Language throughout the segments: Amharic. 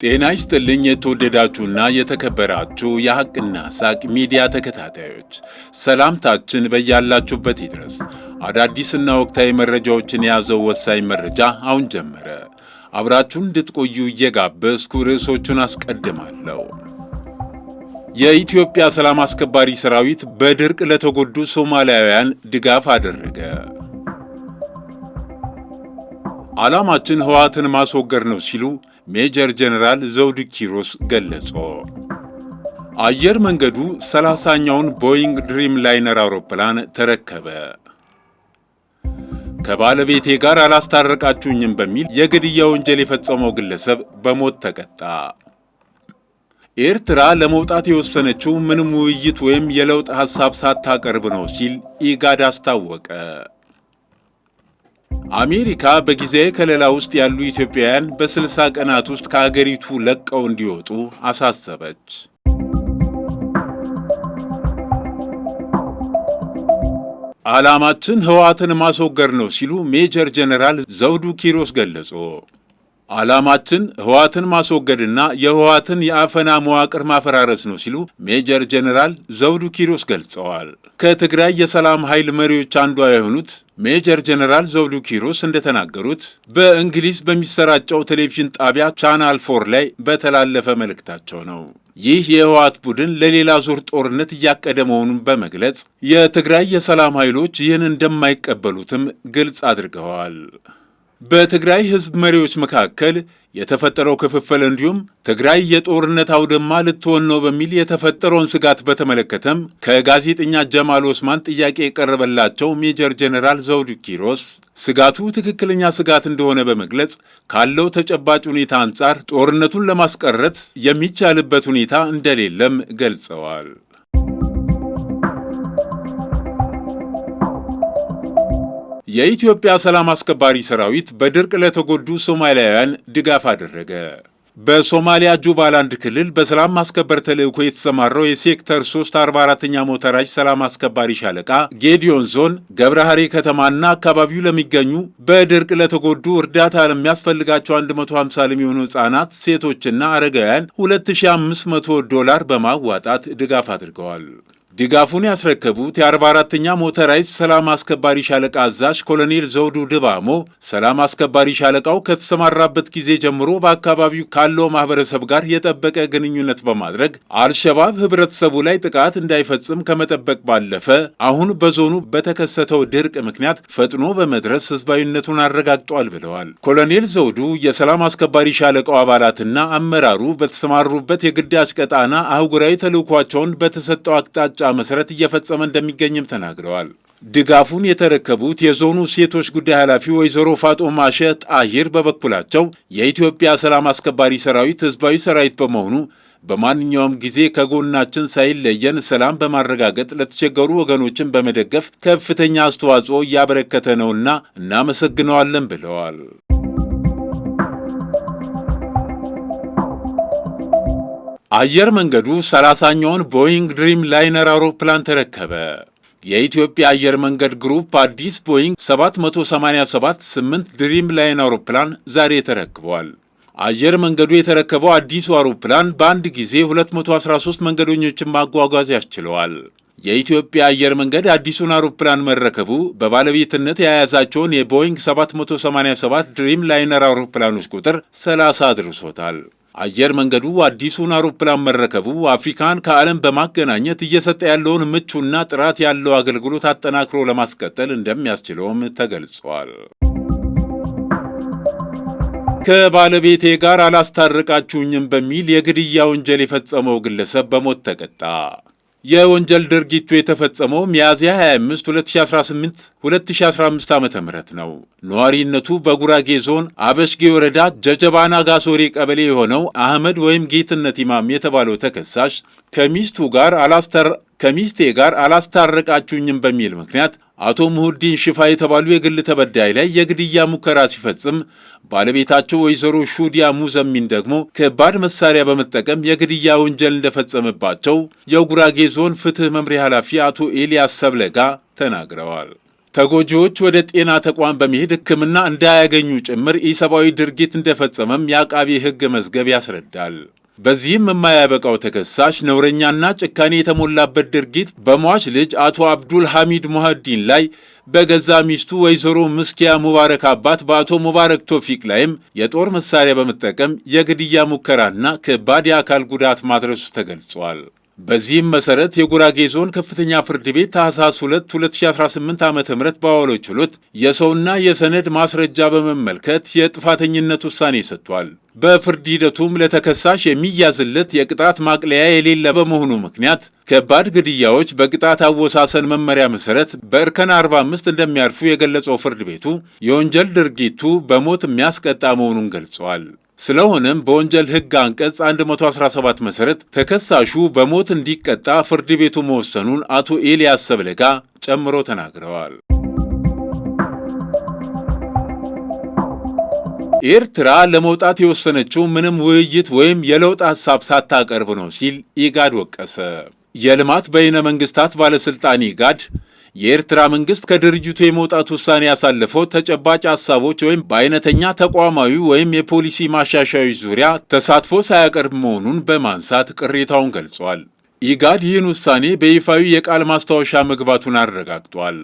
ጤና ይስጥልኝ የተወደዳችሁና የተከበራችሁ የሐቅና ሳቅ ሚዲያ ተከታታዮች፣ ሰላምታችን በያላችሁበት ይድረስ። አዳዲስና ወቅታዊ መረጃዎችን የያዘው ወሳኝ መረጃ አሁን ጀመረ። አብራችሁን እንድትቆዩ እየጋበዝኩ ርዕሶቹን አስቀድማለሁ። የኢትዮጵያ ሰላም አስከባሪ ሰራዊት በድርቅ ለተጎዱ ሶማሊያውያን ድጋፍ አደረገ። ዓላማችን ህወሓትን ማስወገድ ነው ሲሉ ሜጀር ጀነራል ዘውዱ ኪሮስ ገለጹ። አየር መንገዱ 30ኛውን ቦይንግ ድሪም ላይነር አውሮፕላን ተረከበ። ከባለቤቴ ጋር አላስታረቃችሁኝም በሚል የግድያ ወንጀል የፈጸመው ግለሰብ በሞት ተቀጣ። ኤርትራ ለመውጣት የወሰነችው ምንም ውይይት ወይም የለውጥ ሐሳብ ሳታቀርብ ነው ሲል ኢጋድ አስታወቀ። አሜሪካ በጊዜያዊ ከለላ ውስጥ ያሉ ኢትዮጵያውያን በ60 ቀናት ውስጥ ከሀገሪቱ ለቀው እንዲወጡ አሳሰበች። ዓላማችን ህወሓትን ማስወገድ ነው ሲሉ ሜጀር ጀነራል ዘውዱ ኪሮስ ገለጹ። ዓላማችን ህወሓትን ማስወገድና የህወሓትን የአፈና መዋቅር ማፈራረስ ነው ሲሉ ሜጀር ጀነራል ዘውዱ ኪሮስ ገልጸዋል። ከትግራይ የሰላም ኃይል መሪዎች አንዷ የሆኑት ሜጀር ጀነራል ዘውዱ ኪሮስ እንደተናገሩት በእንግሊዝ በሚሰራጨው ቴሌቪዥን ጣቢያ ቻናል 4 ላይ በተላለፈ መልእክታቸው ነው። ይህ የህወሓት ቡድን ለሌላ ዙር ጦርነት እያቀደ መሆኑን በመግለጽ የትግራይ የሰላም ኃይሎች ይህን እንደማይቀበሉትም ግልጽ አድርገዋል። በትግራይ ህዝብ መሪዎች መካከል የተፈጠረው ክፍፍል እንዲሁም ትግራይ የጦርነት አውድማ ልትሆን ነው በሚል የተፈጠረውን ስጋት በተመለከተም ከጋዜጠኛ ጀማል ኦስማን ጥያቄ የቀረበላቸው ሜጀር ጀነራል ዘውዱ ኪሮስ ስጋቱ ትክክለኛ ስጋት እንደሆነ በመግለጽ ካለው ተጨባጭ ሁኔታ አንጻር ጦርነቱን ለማስቀረት የሚቻልበት ሁኔታ እንደሌለም ገልጸዋል። የኢትዮጵያ ሰላም አስከባሪ ሰራዊት በድርቅ ለተጎዱ ሶማሊያውያን ድጋፍ አደረገ። በሶማሊያ ጁባላንድ ክልል በሰላም ማስከበር ተልዕኮ የተሰማራው የሴክተር 344ኛ ሞተራጅ ሰላም አስከባሪ ሻለቃ ጌዲዮን ዞን ገብረሃሬ ከተማና አካባቢው ለሚገኙ በድርቅ ለተጎዱ እርዳታ ለሚያስፈልጋቸው 150 ለሚሆኑ ሕፃናት፣ ሴቶችና አረጋውያን $2500 በማዋጣት ድጋፍ አድርገዋል። ድጋፉን ያስረከቡት የ44ኛ ሞተራይዝ ሰላም አስከባሪ ሻለቃ አዛዥ ኮሎኔል ዘውዱ ድባሞ ሰላም አስከባሪ ሻለቃው ከተሰማራበት ጊዜ ጀምሮ በአካባቢው ካለው ማህበረሰብ ጋር የጠበቀ ግንኙነት በማድረግ አልሸባብ ህብረተሰቡ ላይ ጥቃት እንዳይፈጽም ከመጠበቅ ባለፈ አሁን በዞኑ በተከሰተው ድርቅ ምክንያት ፈጥኖ በመድረስ ህዝባዊነቱን አረጋግጧል ብለዋል። ኮሎኔል ዘውዱ የሰላም አስከባሪ ሻለቃው አባላትና አመራሩ በተሰማሩበት የግዳጅ ቀጣና አህጉራዊ ተልዕኳቸውን በተሰጠው አቅጣጫ መሰረት እየፈጸመ እንደሚገኝም ተናግረዋል። ድጋፉን የተረከቡት የዞኑ ሴቶች ጉዳይ ኃላፊ ወይዘሮ ፋጦማ ሸህ ጣሂር በበኩላቸው የኢትዮጵያ ሰላም አስከባሪ ሰራዊት ህዝባዊ ሰራዊት በመሆኑ በማንኛውም ጊዜ ከጎናችን ሳይለየን ሰላም በማረጋገጥ ለተቸገሩ ወገኖችን በመደገፍ ከፍተኛ አስተዋጽኦ እያበረከተ ነውና እናመሰግነዋለን ብለዋል። አየር መንገዱ 30ኛውን ቦይንግ ድሪም ላይነር አውሮፕላን ተረከበ። የኢትዮጵያ አየር መንገድ ግሩፕ አዲስ ቦይንግ 787-8 ድሪም ላይነር አውሮፕላን ዛሬ ተረክቧል። አየር መንገዱ የተረከበው አዲሱ አውሮፕላን በአንድ ጊዜ 213 መንገደኞችን ማጓጓዝ ያስችለዋል። የኢትዮጵያ አየር መንገድ አዲሱን አውሮፕላን መረከቡ በባለቤትነት የያዛቸውን የቦይንግ 787 ድሪም ላይነር አውሮፕላኖች ቁጥር 30 አድርሶታል። አየር መንገዱ አዲሱን አውሮፕላን መረከቡ አፍሪካን ከዓለም በማገናኘት እየሰጠ ያለውን ምቹና ጥራት ያለው አገልግሎት አጠናክሮ ለማስቀጠል እንደሚያስችለውም ተገልጿል። ከባለቤቴ ጋር አላስታረቃችሁኝም በሚል የግድያ ወንጀል የፈጸመው ግለሰብ በሞት ተቀጣ። የወንጀል ድርጊቱ የተፈጸመው ሚያዝያ 25 2015 ዓ.ም ነው። ነዋሪነቱ በጉራጌ ዞን አበሽጌ ወረዳ ጀጀባና ጋሶሪ ቀበሌ የሆነው አህመድ ወይም ጌትነት ኢማም የተባለው ተከሳሽ ከሚስቴ ጋር አላስታረቃችሁኝም በሚል ምክንያት አቶ ሙሁዲን ሽፋ የተባሉ የግል ተበዳይ ላይ የግድያ ሙከራ ሲፈጽም ባለቤታቸው ወይዘሮ ሹዲያ ሙዘሚን ደግሞ ከባድ መሳሪያ በመጠቀም የግድያ ወንጀል እንደፈጸመባቸው የጉራጌ ዞን ፍትህ መምሪያ ኃላፊ አቶ ኤልያስ ሰብለጋ ተናግረዋል። ተጎጂዎች ወደ ጤና ተቋም በመሄድ ሕክምና እንዳያገኙ ጭምር ኢሰብአዊ ድርጊት እንደፈጸመም የአቃቢ ሕግ መዝገብ ያስረዳል። በዚህም የማያበቃው ተከሳሽ ነውረኛና ጭካኔ የተሞላበት ድርጊት በሟች ልጅ አቶ አብዱል ሐሚድ ሙሃዲን ላይ በገዛ ሚስቱ ወይዘሮ ምስኪያ ሙባረክ አባት በአቶ ሙባረክ ቶፊቅ ላይም የጦር መሳሪያ በመጠቀም የግድያ ሙከራና ከባድ የአካል ጉዳት ማድረሱ ተገልጿል። በዚህም መሰረት የጉራጌ ዞን ከፍተኛ ፍርድ ቤት ታህሳስ 2 2018 ዓ.ም ባዋለው ችሎት የሰውና የሰነድ ማስረጃ በመመልከት የጥፋተኝነት ውሳኔ ሰጥቷል። በፍርድ ሂደቱም ለተከሳሽ የሚያዝለት የቅጣት ማቅለያ የሌለ በመሆኑ ምክንያት ከባድ ግድያዎች በቅጣት አወሳሰን መመሪያ መሰረት በእርከን 45 እንደሚያልፉ የገለጸው ፍርድ ቤቱ የወንጀል ድርጊቱ በሞት የሚያስቀጣ መሆኑን ገልጸዋል። ስለሆነም በወንጀል ሕግ አንቀጽ 117 መሰረት ተከሳሹ በሞት እንዲቀጣ ፍርድ ቤቱ መወሰኑን አቶ ኤልያስ ሰብለጋ ጨምሮ ተናግረዋል። ኤርትራ ለመውጣት የወሰነችው ምንም ውይይት ወይም የለውጥ ሐሳብ ሳታቀርብ ነው ሲል ኢጋድ ወቀሰ። የልማት በይነ መንግስታት ባለስልጣን ኢጋድ የኤርትራ መንግስት ከድርጅቱ የመውጣት ውሳኔ ያሳለፈው ተጨባጭ ሐሳቦች ወይም በአይነተኛ ተቋማዊ ወይም የፖሊሲ ማሻሻዮች ዙሪያ ተሳትፎ ሳያቀርብ መሆኑን በማንሳት ቅሬታውን ገልጿል። ኢጋድ ይህን ውሳኔ በይፋዊ የቃል ማስታወሻ መግባቱን አረጋግጧል።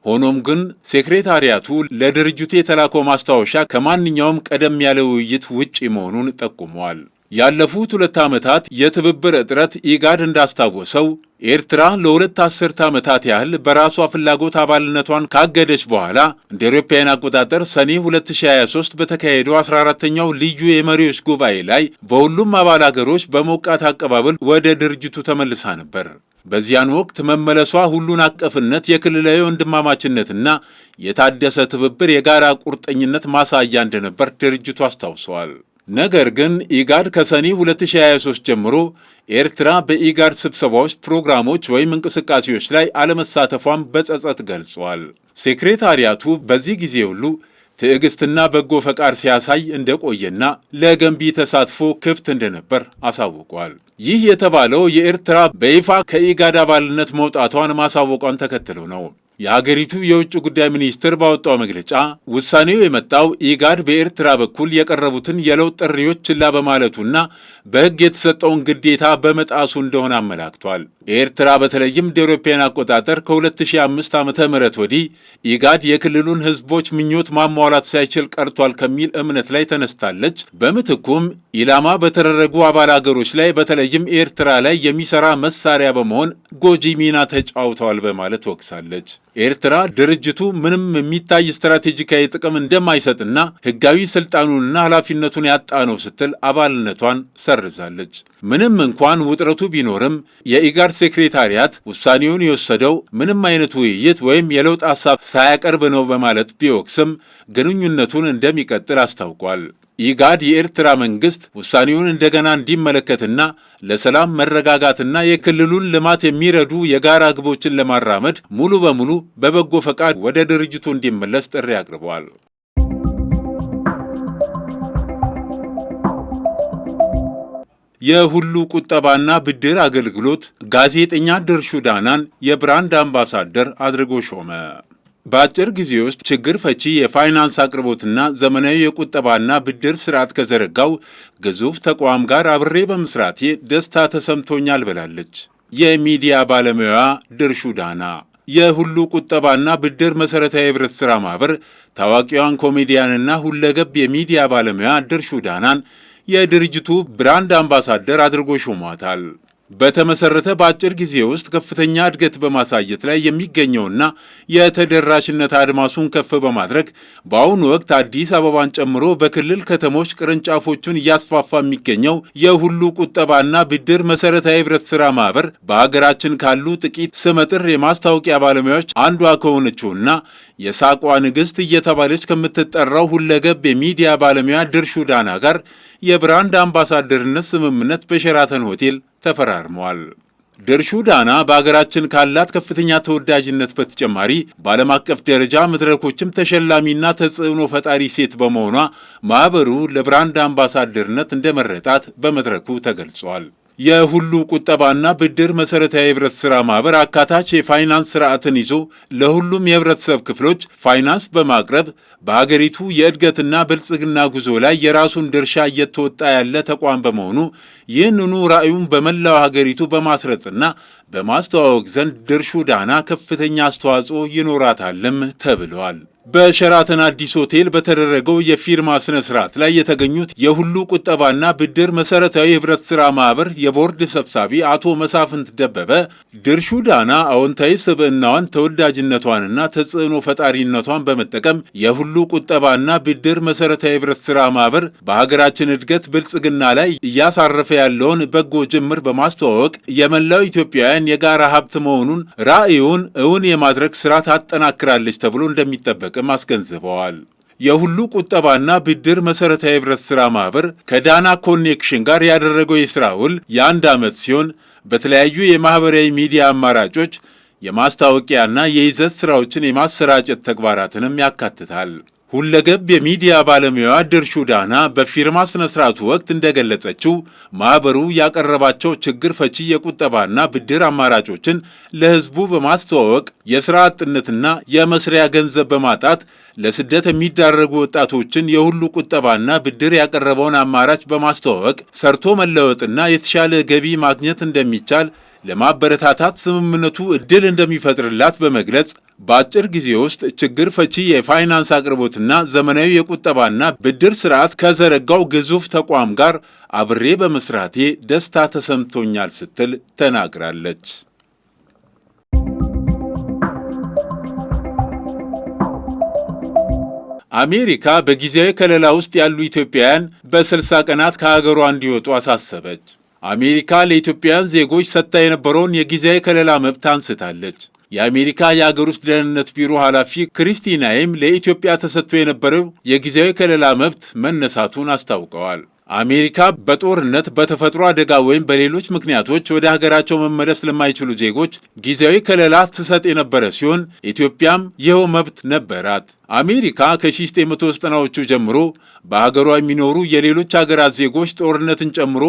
ሆኖም ግን ሴክሬታሪያቱ ለድርጅቱ የተላከው ማስታወሻ ከማንኛውም ቀደም ያለ ውይይት ውጪ መሆኑን ጠቁመዋል። ያለፉት 2 ዓመታት የትብብር እጥረት ኢጋድ እንዳስታወሰው ኤርትራ ለ2 አስርት ዓመታት ያህል በራሷ ፍላጎት አባልነቷን ካገደች በኋላ እንደ አውሮፓውያን አቆጣጠር ሰኔ 2023 በተካሄደው 14ኛው ልዩ የመሪዎች ጉባኤ ላይ በሁሉም አባል አገሮች በሞቃት አቀባበል ወደ ድርጅቱ ተመልሳ ነበር። በዚያን ወቅት መመለሷ ሁሉን አቀፍነት፣ የክልላዊ ወንድማማችነትና የታደሰ ትብብር የጋራ ቁርጠኝነት ማሳያ እንደነበር ድርጅቱ አስታውሰዋል። ነገር ግን ኢጋድ ከሰኔ 2023 ጀምሮ ኤርትራ በኢጋድ ስብሰባዎች፣ ፕሮግራሞች ወይም እንቅስቃሴዎች ላይ አለመሳተፏን በጸጸት ገልጿል። ሴክሬታሪያቱ በዚህ ጊዜ ሁሉ ትዕግስትና በጎ ፈቃድ ሲያሳይ እንደቆየና ለገንቢ ተሳትፎ ክፍት እንደነበር አሳውቋል። ይህ የተባለው የኤርትራ በይፋ ከኢጋድ አባልነት መውጣቷን ማሳወቋን ተከትሎ ነው። የሀገሪቱ የውጭ ጉዳይ ሚኒስትር ባወጣው መግለጫ ውሳኔው የመጣው ኢጋድ በኤርትራ በኩል የቀረቡትን የለውጥ ጥሪዎች ችላ በማለቱና በሕግ የተሰጠውን ግዴታ በመጣሱ እንደሆነ አመላክቷል። ኤርትራ በተለይም እንደ አውሮፓውያን አቆጣጠር ከ2005 ዓ.ም ወዲህ ኢጋድ የክልሉን ሕዝቦች ምኞት ማሟላት ሳይችል ቀርቷል ከሚል እምነት ላይ ተነስታለች። በምትኩም ኢላማ በተደረጉ አባል አገሮች ላይ በተለይም ኤርትራ ላይ የሚሰራ መሳሪያ በመሆን ጎጂ ሚና ተጫውተዋል በማለት ወቅሳለች። ኤርትራ ድርጅቱ ምንም የሚታይ ስትራቴጂካዊ ጥቅም እንደማይሰጥና ሕጋዊ ስልጣኑንና ኃላፊነቱን ያጣ ነው ስትል አባልነቷን ሰርዛለች። ምንም እንኳን ውጥረቱ ቢኖርም የኢጋድ ሴክሬታሪያት ውሳኔውን የወሰደው ምንም አይነት ውይይት ወይም የለውጥ ሐሳብ ሳያቀርብ ነው በማለት ቢወቅስም ግንኙነቱን እንደሚቀጥል አስታውቋል። ኢጋድ የኤርትራ መንግስት ውሳኔውን እንደገና እንዲመለከትና ለሰላም መረጋጋትና የክልሉን ልማት የሚረዱ የጋራ ግቦችን ለማራመድ ሙሉ በሙሉ በበጎ ፈቃድ ወደ ድርጅቱ እንዲመለስ ጥሪ አቅርበዋል። የሁሉ ቁጠባና ብድር አገልግሎት ጋዜጠኛ ድርሹ ዳናን የብራንድ አምባሳደር አድርጎ ሾመ። በአጭር ጊዜ ውስጥ ችግር ፈቺ የፋይናንስ አቅርቦትና ዘመናዊ የቁጠባና ብድር ስርዓት ከዘረጋው ግዙፍ ተቋም ጋር አብሬ በመስራቴ ደስታ ተሰምቶኛል ብላለች የሚዲያ ባለሙያዋ ድርሹ ዳና። የሁሉ ቁጠባና ብድር መሠረታዊ ህብረት ሥራ ማኅበር ታዋቂዋን ኮሜዲያንና ሁለገብ የሚዲያ ባለሙያ ድርሹ ዳናን የድርጅቱ ብራንድ አምባሳደር አድርጎ ሾሟታል። በተመሰረተ በአጭር ጊዜ ውስጥ ከፍተኛ እድገት በማሳየት ላይ የሚገኘውና የተደራሽነት አድማሱን ከፍ በማድረግ በአሁኑ ወቅት አዲስ አበባን ጨምሮ በክልል ከተሞች ቅርንጫፎቹን እያስፋፋ የሚገኘው የሁሉ ቁጠባና ብድር መሰረታዊ ህብረት ሥራ ማህበር በሀገራችን ካሉ ጥቂት ስመጥር የማስታወቂያ ባለሙያዎች አንዷ ከሆነችውና የሳቋ ንግሥት እየተባለች ከምትጠራው ሁለገብ የሚዲያ ባለሙያ ድርሹ ዳና ጋር የብራንድ አምባሳደርነት ስምምነት በሸራተን ሆቴል ተፈራርመዋል። ድርሹ ዳና በሀገራችን ካላት ከፍተኛ ተወዳጅነት በተጨማሪ በዓለም አቀፍ ደረጃ መድረኮችም ተሸላሚና ተጽዕኖ ፈጣሪ ሴት በመሆኗ ማኅበሩ ለብራንድ አምባሳደርነት እንደመረጣት በመድረኩ ተገልጿል። የሁሉ ቁጠባና ብድር መሰረታዊ የህብረት ሥራ ማህበር አካታች የፋይናንስ ስርዓትን ይዞ ለሁሉም የህብረተሰብ ክፍሎች ፋይናንስ በማቅረብ በሀገሪቱ የእድገትና ብልጽግና ጉዞ ላይ የራሱን ድርሻ እየተወጣ ያለ ተቋም በመሆኑ ይህንኑ ራዕዩን በመላው ሀገሪቱ በማስረጽና በማስተዋወቅ ዘንድ ድርሹ ዳና ከፍተኛ አስተዋጽኦ ይኖራታልም ተብሏል። በሸራተን አዲስ ሆቴል በተደረገው የፊርማ ስነ ስርዓት ላይ የተገኙት የሁሉ ቁጠባና ብድር መሰረታዊ ህብረት ሥራ ማህበር የቦርድ ሰብሳቢ አቶ መሳፍንት ደበበ ድርሹ ዳና አዎንታዊ ስብዕናዋን ተወዳጅነቷንና ተጽዕኖ ፈጣሪነቷን በመጠቀም የሁሉ ቁጠባና ብድር መሰረታዊ ህብረት ሥራ ማህበር በሀገራችን እድገት ብልጽግና ላይ እያሳረፈ ያለውን በጎ ጅምር በማስተዋወቅ የመላው ኢትዮጵያውያን የጋራ ሀብት መሆኑን ራዕዩን እውን የማድረግ ስራ ታጠናክራለች ተብሎ እንደሚጠበቅ አስገንዝበዋል። የሁሉ ቁጠባና ብድር መሰረታዊ ህብረት ሥራ ማህበር ከዳና ኮኔክሽን ጋር ያደረገው የሥራ ውል የ1 ዓመት ሲሆን በተለያዩ የማህበራዊ ሚዲያ አማራጮች የማስታወቂያና የይዘት ሥራዎችን የማሰራጨት ተግባራትንም ያካትታል። ሁለገብ የሚዲያ ባለሙያዋ ድርሹ ዳና በፊርማ ስነ ስርዓቱ ወቅት እንደገለጸችው ማህበሩ ያቀረባቸው ችግር ፈቺ የቁጠባና ብድር አማራጮችን ለህዝቡ በማስተዋወቅ የሥራ አጥነትና የመስሪያ ገንዘብ በማጣት ለስደት የሚዳረጉ ወጣቶችን የሁሉ ቁጠባና ብድር ያቀረበውን አማራጭ በማስተዋወቅ ሰርቶ መለወጥና የተሻለ ገቢ ማግኘት እንደሚቻል ለማበረታታት ስምምነቱ ዕድል እንደሚፈጥርላት በመግለጽ በአጭር ጊዜ ውስጥ ችግር ፈቺ የፋይናንስ አቅርቦትና ዘመናዊ የቁጠባና ብድር ስርዓት ከዘረጋው ግዙፍ ተቋም ጋር አብሬ በመስራቴ ደስታ ተሰምቶኛል ስትል ተናግራለች። አሜሪካ በጊዜያዊ ከለላ ውስጥ ያሉ ኢትዮጵያውያን በ60 ቀናት ከሀገሯ እንዲወጡ አሳሰበች። አሜሪካ ለኢትዮጵያውያን ዜጎች ሰጥታ የነበረውን የጊዜያዊ ከለላ መብት አንስታለች። የአሜሪካ የአገር ውስጥ ደህንነት ቢሮ ኃላፊ ክሪስቲናይም ለኢትዮጵያ ተሰጥቶ የነበረው የጊዜያዊ ከለላ መብት መነሳቱን አስታውቀዋል። አሜሪካ በጦርነት በተፈጥሮ አደጋ ወይም በሌሎች ምክንያቶች ወደ ሀገራቸው መመለስ ለማይችሉ ዜጎች ጊዜያዊ ከለላ ትሰጥ የነበረ ሲሆን ኢትዮጵያም ይኸው መብት ነበራት። አሜሪካ ከ1990ዎቹ ጀምሮ በሀገሯ የሚኖሩ የሌሎች ሀገራት ዜጎች ጦርነትን ጨምሮ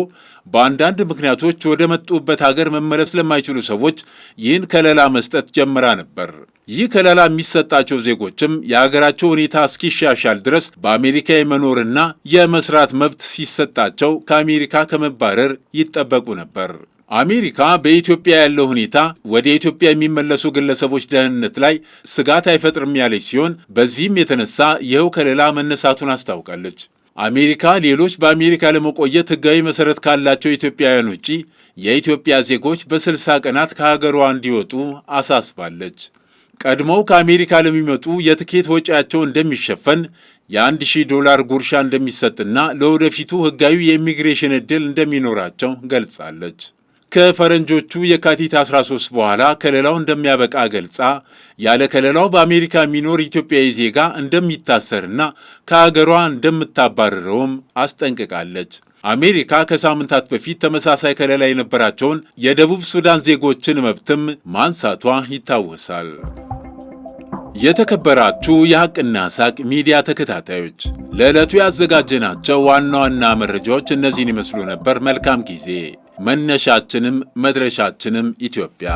በአንዳንድ ምክንያቶች ወደ መጡበት ሀገር መመለስ ለማይችሉ ሰዎች ይህን ከለላ መስጠት ጀምራ ነበር። ይህ ከለላ የሚሰጣቸው ዜጎችም የሀገራቸው ሁኔታ እስኪሻሻል ድረስ በአሜሪካ የመኖርና የመስራት መብት ሲሰጣቸው ከአሜሪካ ከመባረር ይጠበቁ ነበር። አሜሪካ በኢትዮጵያ ያለው ሁኔታ ወደ ኢትዮጵያ የሚመለሱ ግለሰቦች ደህንነት ላይ ስጋት አይፈጥርም ያለች ሲሆን በዚህም የተነሳ ይኸው ከለላ መነሳቱን አስታውቃለች። አሜሪካ ሌሎች በአሜሪካ ለመቆየት ሕጋዊ መሠረት ካላቸው ኢትዮጵያውያን ውጪ የኢትዮጵያ ዜጎች በ60 ቀናት ከሀገሯ እንዲወጡ አሳስባለች። ቀድሞው ከአሜሪካ ለሚመጡ የትኬት ወጪያቸው እንደሚሸፈን $1000 ጉርሻ እንደሚሰጥና ለወደፊቱ ሕጋዊ የኢሚግሬሽን ዕድል እንደሚኖራቸው ገልጻለች። ከፈረንጆቹ የካቲት 13 በኋላ ከለላው እንደሚያበቃ ገልጻ ያለ ከለላው በአሜሪካ የሚኖር ኢትዮጵያዊ ዜጋ እንደሚታሰርና ከሀገሯ እንደምታባርረውም አስጠንቅቃለች። አሜሪካ ከሳምንታት በፊት ተመሳሳይ ከለላ የነበራቸውን የደቡብ ሱዳን ዜጎችን መብትም ማንሳቷ ይታወሳል። የተከበራችሁ የሐቅና ሳቅ ሚዲያ ተከታታዮች ለዕለቱ ያዘጋጀናቸው ዋና ዋና መረጃዎች እነዚህን ይመስሉ ነበር። መልካም ጊዜ። መነሻችንም መድረሻችንም ኢትዮጵያ።